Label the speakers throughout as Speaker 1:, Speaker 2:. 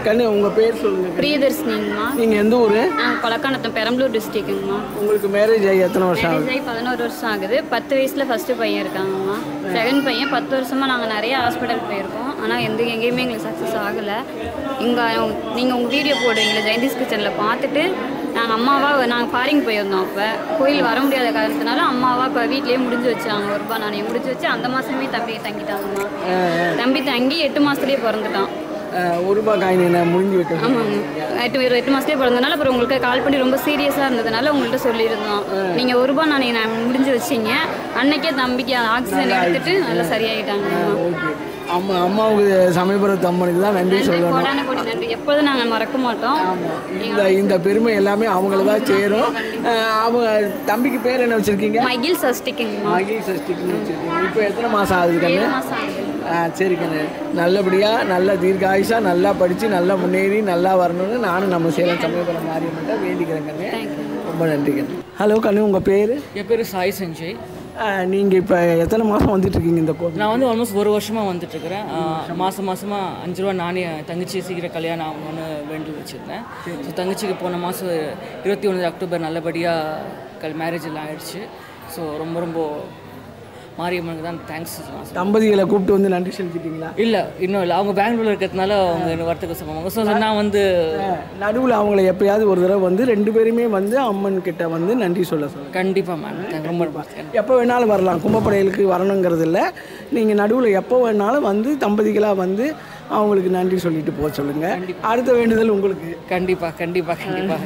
Speaker 1: கண்ணு உங்கள் பேர் சொல்லுங்கள்.
Speaker 2: பிரியதர்ஷினிங்கம்மா.
Speaker 1: நீங்கள் எந்த ஊர்?
Speaker 2: கொலக்கானத்தம், பெரம்பலூர் டிஸ்ட்ரிக்ட்டுங்கம்மா.
Speaker 1: உங்களுக்கு மேரேஜ் ஆகி எத்தனை வருஷம் ஆகுது?
Speaker 2: மேரேஜ் ஆகி 11 வருஷம் ஆகுது. 10 வயசில் ஃபஸ்ட்டு பையன் இருக்காங்கம்மா. செகண்ட் பையன். 10 வருஷமாக நாங்கள் நிறைய ஹாஸ்பிட்டல் போயிருக்கோம். ஆனால் எங்கேயுமே எங்களுக்கு சக்ஸஸ் ஆகலை. இங்கே நீங்கள் உங்கள் வீடியோ போடுவீங்களா ஜெயந்திஸ் கிச்சனில் பார்த்துட்டு நாங்கள் ஃபாரின் போயிருந்தோம். அப்போ கோயில் வர முடியாத காரணத்தினால அம்மாவா இப்போ வீட்லேயே முடிஞ்சு வச்சாங்க. ஒரு ரூபாய் நானே முடிஞ்சு வச்சு அந்த மாதமே தம்பி தங்கிட்டாங்கம்மா. தம்பி தங்கி 8 மாதத்துலேயே பிறந்துட்டான்.
Speaker 1: ₹1 காயின் முடிஞ்சு விட்டு.
Speaker 2: ஆமாங்க, 8 மாதத்துலேயே பிறந்தனால அப்புறம் உங்களுக்கு கால் பண்ணி ரொம்ப சீரியஸாக இருந்ததுனால உங்கள்கிட்ட சொல்லியிருந்தோம். நீங்கள் ₹1 நான் முடிஞ்சு வச்சிங்க. அன்னைக்கே தம்பிக்கு ஆக்சிஜன் எடுத்துட்டு நல்லா சரியாயிட்டாங்க.
Speaker 1: அம்மாவுக்கு சமயபுரம் தம்மனுக்கு தான் நன்றி சொல்லணும்.
Speaker 2: நன்றி, எப்போதும் நாங்கள் மறக்க மாட்டோம்.
Speaker 1: இந்த பெருமை எல்லாமே அவங்கள தான் சேரும். அவங்க தம்பிக்கு பேர் என்ன வச்சுருக்கீங்க?
Speaker 2: மகிழ் சஷ்டிக்குங்க.
Speaker 1: மகிழ் சஷ்டிக்குன்னு வச்சுருக்கீங்க. இப்போ எத்தனை மாதம் ஆகுது கண்ணு?
Speaker 2: 7 மாதம் ஆகுது.
Speaker 1: சரி கண்ணு, நல்லபடியாக நல்ல தீர்க்காயுஷாக நல்லா படித்து நல்லா முன்னேறி நல்லா வரணும்னு நானும் நம்ம சேலம் சமயபுரம் மாரியம்மன்ட்ட வேண்டிக்கிறேன் கண்ணு. ரொம்ப நன்றி கண்ணு. ஹலோ கண்ணு, உங்கள் பேர்?
Speaker 3: என் பேர் சாய் சஞ்சய்.
Speaker 1: நீங்கள் இப்போ எத்தனை மாதம் வந்துட்டுருக்கீங்க இந்த கோவில்?
Speaker 3: நான் ஆல்மோஸ்ட் 1 வருஷமாக வந்துட்டுருக்கிறேன். மாதமாக ₹5 நானே தங்கச்சி சீக்கிரம் கல்யாணம் ஆகணும்னு வேண்டி வச்சுருந்தேன். ஸோ தங்கச்சிக்கு போன மாதம் 21 அக்டோபர் நல்லபடியாக மேரேஜ் எல்லாம் ஆயிடுச்சு. ஸோ ரொம்ப மாரியம்மனுக்கு தான் தேங்க்ஸ்.
Speaker 1: தம்பதிகளை கூப்பிட்டு வந்து நன்றி செலுத்திட்டீங்களா?
Speaker 3: இல்லை, இன்னும் இல்லை. அவங்க பெங்களூரில் இருக்கிறதுனால அவங்க வரத்துக்கு சொல்லுவாங்க. ஸோ நான்
Speaker 1: நடுவில் அவங்கள எப்போயாவது ஒரு தடவை வந்து 2 பேருமே வந்து அம்மன் கிட்ட வந்து நன்றி சொல்ல சொல்லுங்கள்.
Speaker 3: கண்டிப்பாக மேம், ரொம்ப
Speaker 1: எப்போ வேணாலும் வரலாம். கும்பப்படையலுக்கு வரணுங்கிறது இல்லை. நீங்கள் நடுவில் எப்போ வேணாலும் வந்து தம்பதிகளாக வந்து அவங்களுக்கு நன்றி சொல்லிட்டு போக சொல்லுங்கள். அடுத்த வேண்டுதல் உங்களுக்கு.
Speaker 3: கண்டிப்பாக.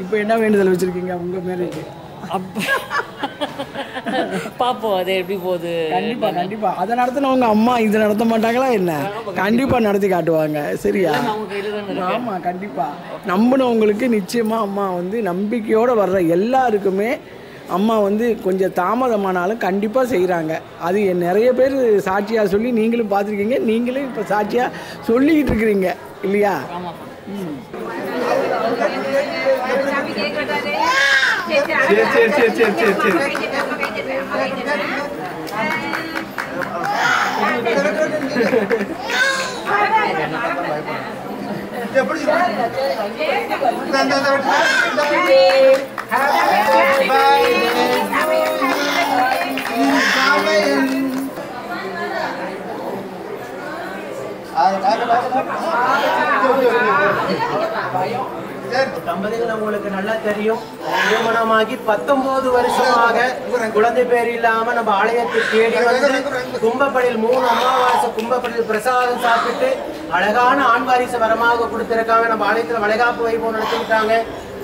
Speaker 1: இப்போ என்ன வேண்டுதல் வச்சுருக்கீங்க உங்கள் மேரேஜ்?
Speaker 3: பார்ப்போம் அது எப்படி போகுது.
Speaker 1: கண்டிப்பாக அதை நடத்தினவங்க அம்மா இதை நடத்த மாட்டாங்களா என்ன? கண்டிப்பாக நடத்தி காட்டுவாங்க. சரியா? ஆமாம், கண்டிப்பாக நம்பினவங்களுக்கு நிச்சயமாக அம்மா வந்து நம்பிக்கையோடு வர்ற எல்லாருக்குமே அம்மா வந்து கொஞ்சம் தாமதமானாலும் கண்டிப்பாக செய்கிறாங்க. அது நிறைய பேர் சாட்சியாக சொல்லி நீங்களும் பார்த்துருக்கீங்க. நீங்களும் இப்போ சாட்சியாக சொல்லிக்கிட்டு இருக்கிறீங்க இல்லையா?
Speaker 4: தம்பதிகள் உங்களுக்கு நல்லா தெரியும். திருமணமாகி 19 வருஷமாக குழந்தை பேர் இல்லாம நம்ம ஆலயத்தை தேடி வந்து கும்பப்படியில் 3 அமாவாசை கும்பப்படியில் பிரசாதம் சாப்பிட்டு அழகான ஆண் வாரிசு வரமாக கொடுத்திருக்காங்க. நம்ம ஆலயத்துல வளைகாப்பு வைபவம் நடத்திக்கிட்டாங்க.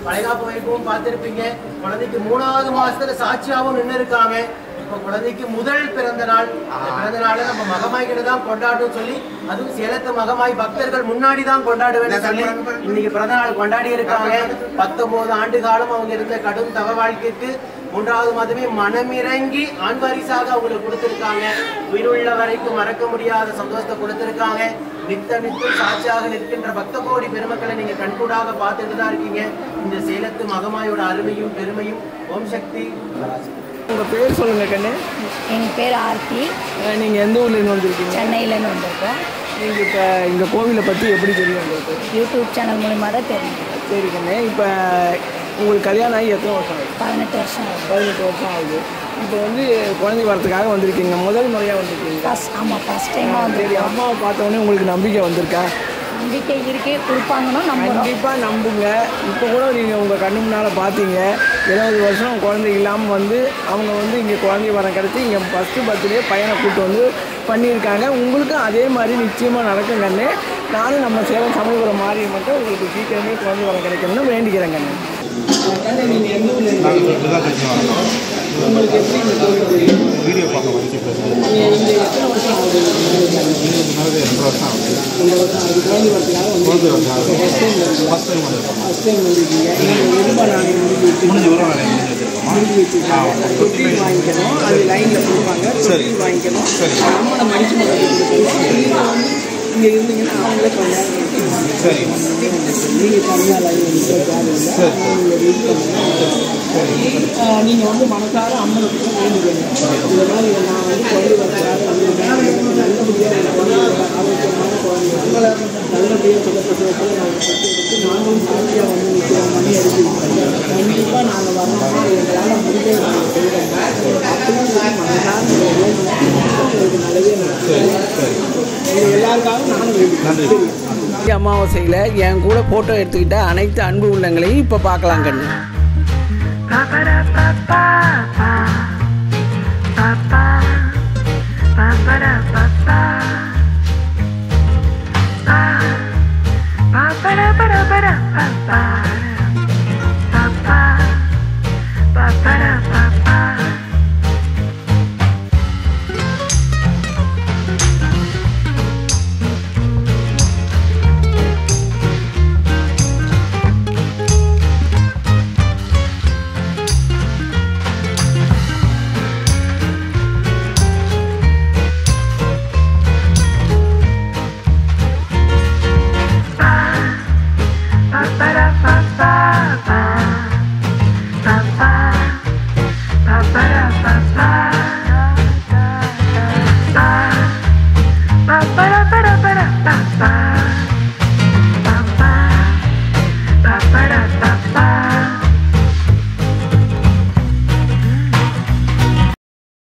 Speaker 4: வளைகாப்பு வைபவம் பார்த்திருப்பீங்க. குழந்தைக்கு 3வது மாசத்துல சாட்சியாகவும் நின்று இருக்காங்க. இப்போ குழந்தைக்கு முதல் பிறந்த நாள். பிறந்த நாளை நம்ம மகமாய்கிட்ட தான் கொண்டாடும் சொல்லி, அதுவும் சேலத்து மகமாய் பக்தர்கள் முன்னாடி தான் கொண்டாடுவேன்னு சொல்லி இன்னைக்கு பிறந்த நாள் கொண்டாடி இருக்காங்க. 19 ஆண்டு காலம் அவங்க இருந்த கடும் தவ வாழ்க்கைக்கு 3வது மாதமே மனமிறங்கி ஆண் வாரிசாக அவங்களுக்கு கொடுத்திருக்காங்க. உயிருள்ள வரைக்கும் மறக்க முடியாத சந்தோஷத்தை கொடுத்திருக்காங்க. நித்தம் சாட்சியாக நிற்கின்ற பக்த கோடி பெருமக்களை நீங்க கண்கூடாக பார்த்துட்டு தான் இருக்கீங்க. இந்த சேலத்து மகமாயோட அருமையும் பெருமையும். ஓம் சக்தி.
Speaker 1: உங்கள் பேர் சொல்லுங்கள் கண்ணு.
Speaker 5: எங்கள் பேர் ஆர்த்தி.
Speaker 1: நீங்கள் எந்த ஊர்லேருந்து வந்திருக்கீங்க?
Speaker 5: சென்னையிலேருந்து வந்திருக்கோம்.
Speaker 1: நீங்கள் இப்போ இந்த கோவிலை பற்றி எப்படி தெரியும் உங்களுக்கு?
Speaker 5: யூடியூப் சேனல் மூலிமா தான் தெரியும்.
Speaker 1: சரி கண்ணு, இப்போ உங்களுக்கு கல்யாணம் ஆகி எத்தனை வருஷம் ஆகுது?
Speaker 5: 18 வருஷம் ஆகுது.
Speaker 1: 18 வருஷம் ஆகுது. இப்போ வந்து குழந்தை வரத்துக்காக வந்திருக்கீங்க. முதல் முறையாக வந்திருக்கீங்க?
Speaker 5: ஆமாம், ஃபஸ்ட் டைமாக வந்து.
Speaker 1: அம்மாவை பார்த்தோன்னே உங்களுக்கு நம்பிக்கை வந்திருக்கா?
Speaker 5: நம்பிக்கை இருக்கே, கொடுப்பாங்கன்னா நம்ம
Speaker 1: கண்டிப்பாக நம்புங்க. இப்போ கூட நீங்கள் உங்கள் கண்ணு முன்னால் பார்த்தீங்க. 70 வருஷம் குழந்தை இல்லாமல் வந்து அவங்க வந்து இங்கே குழந்தை வரம் கிடச்சி இங்கே ஃபஸ்ட்டு பர்த்டே பையனை கூப்பிட்டு வந்து பண்ணியிருக்காங்க. உங்களுக்கும் அதே மாதிரி நிச்சயமாக நடக்கும் கண்ணு. நானும் நம்ம சேலம் சமயபுரம் மாரியம்மன்ட்ட உங்களுக்கு சீக்கிரமே குழந்தை வரம் கிடைக்கணும்னு வேண்டிக்கிறேன் கண்ணு. நீங்கள் எந்த ஊரில் உங்களுக்கு எப்படி இந்த கோவில் தெரியும்?
Speaker 6: வீடியோ பார்க்க வந்து
Speaker 1: இங்கே எத்தனை வருஷம் ஆகுது?
Speaker 6: 2 வருஷம் ஆகுது.
Speaker 1: 2 வருஷம் ஆகுது. குழந்தை வரத்துக்காக வந்து ஃபஸ்ட் டைம் வந்துருக்கீங்க. நீங்கள் எதுபா நாங்கள் முடிஞ்சு வச்சுருக்கோம். தொட்டி வாங்கிக்கணும். அது லைனில் கொடுப்பாங்க. தொட்டி வாங்கிக்கணும். அம்மனை மடிச்சு கொடுக்கணும். இங்கே இருந்தீங்கன்னா அவங்களே கொஞ்சம்
Speaker 6: சரி
Speaker 1: நீங்கள் தனியாக லைன் நீங்கள் வந்து மனசார அம்மனுக்கு வேண்டிக்கணும். இந்த மாதிரி நான் வந்து குழந்தை வரக்காக வந்திருக்கேன், நல்லபடியாக ஆரோக்கியமான குழந்தை நல்லபடியாக சுகப்பிரசவத்தில் நாங்கள் கற்று எடுத்து நாங்களும் சாட்சியாக வந்து நிற்கிறோம், மணி எடுத்துக்கிட்டோம். கண்டிப்பாக நாங்கள் வரணும், எங்களால் முடிஞ்ச நாங்கள் செய்கிறோம். அப்படியும் மனசார்ந்த உங்களுக்கு நல்லதே நடக்கும். எல்லாருக்காகவும் நானும் வேண்டிக்கிறேன். அமாவாசையில் என் கூட ஃபோட்டோ எடுத்துக்கிட்ட அனைத்து அன்பு உள்ளங்களையும் இப்போ பார்க்கலாம் கண்ணு.